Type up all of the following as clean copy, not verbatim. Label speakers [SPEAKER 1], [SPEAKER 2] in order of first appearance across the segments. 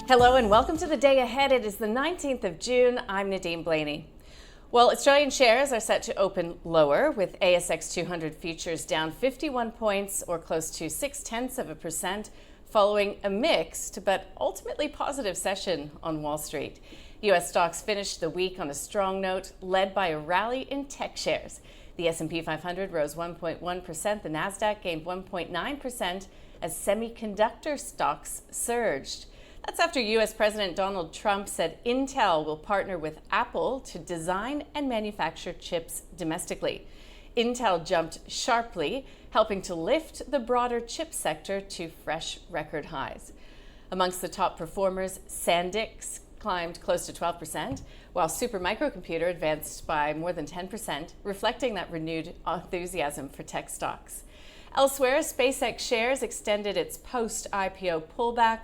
[SPEAKER 1] Hello and welcome to the day ahead. It is the 19th of June. I'm Nadine Blaney. Well, Australian shares are set to open lower, with ASX 200 futures down 51 points or close to 0.6%, following a mixed but ultimately positive session on Wall Street. US stocks finished the week on a strong note, led by a rally in tech shares. The S&P 500 rose 1.1%, the Nasdaq gained 1.9% as semiconductor stocks surged. That's after U.S. President Donald Trump said Intel will partner with Apple to design and manufacture chips domestically. Intel jumped sharply, helping to lift the broader chip sector to fresh record highs. Amongst the top performers, Sandix climbed close to 12%, while Supermicrocomputer advanced by more than 10%, reflecting that renewed enthusiasm for tech stocks. Elsewhere, SpaceX shares extended its post-IPO pullback,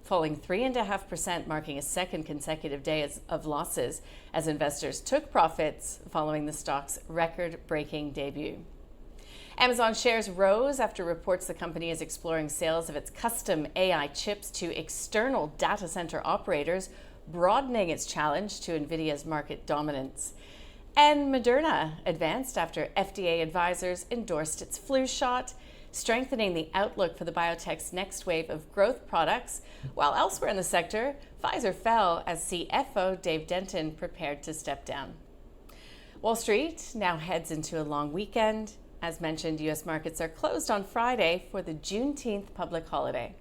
[SPEAKER 1] falling 3.5%, marking a second consecutive day of losses as investors took profits following the stock's record-breaking debut. Amazon shares rose after reports the company is exploring sales of its custom AI chips to external data center operators, broadening its challenge to NVIDIA's market dominance. And Moderna advanced after FDA advisors endorsed its flu shot, strengthening the outlook for the biotech's next wave of growth products, while elsewhere in the sector, Pfizer fell as CFO Dave Denton prepared to step down. Wall Street now heads into a long weekend. As mentioned, U.S. markets are closed on Friday for the Juneteenth public holiday.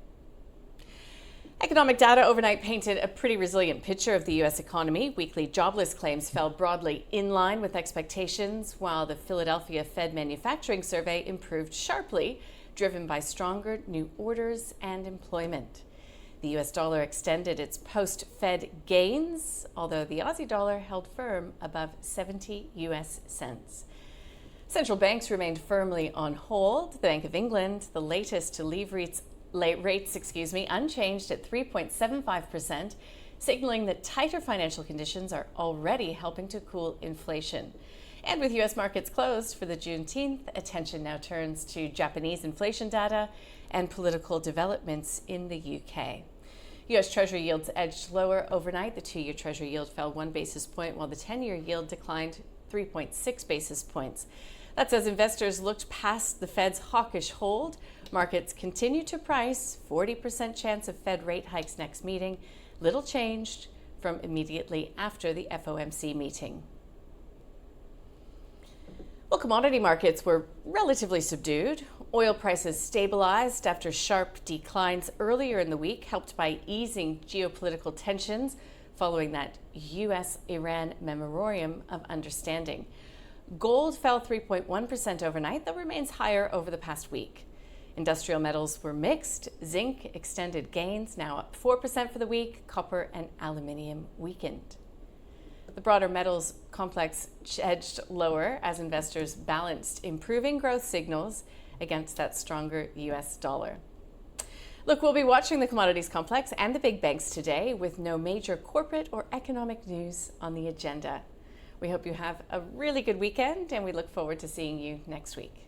[SPEAKER 1] Economic data overnight painted a pretty resilient picture of the U.S. economy. Weekly jobless claims fell broadly in line with expectations, while the Philadelphia Fed Manufacturing Survey improved sharply, driven by stronger new orders and employment. The U.S. dollar extended its post-Fed gains, although the Aussie dollar held firm above 70 U.S. cents. Central banks remained firmly on hold. The Bank of England, the latest to leave rates unchanged at 3.75%, signaling that tighter financial conditions are already helping to cool inflation. And with U.S. markets closed for the Juneteenth, attention now turns to Japanese inflation data and political developments in the UK. U.S. Treasury yields edged lower overnight. The two-year Treasury yield fell 1 basis point, while the 10-year yield declined 3.6 basis points. That's as investors looked past the Fed's hawkish hold. Markets continue to price 40% chance of Fed rate hikes next meeting, little changed from immediately after the FOMC meeting. Well, commodity markets were relatively subdued. Oil prices stabilized after sharp declines earlier in the week, helped by easing geopolitical tensions following that U.S.-Iran Memorandum of Understanding. Gold fell 3.1% overnight, though remains higher over the past week. Industrial metals were mixed. Zinc extended gains, now up 4% for the week. Copper and aluminium weakened. The broader metals complex edged lower as investors balanced improving growth signals against that stronger U.S. dollar. Look, we'll be watching the commodities complex and the big banks today with no major corporate or economic news on the agenda. We hope you have a really good weekend, and we look forward to seeing you next week.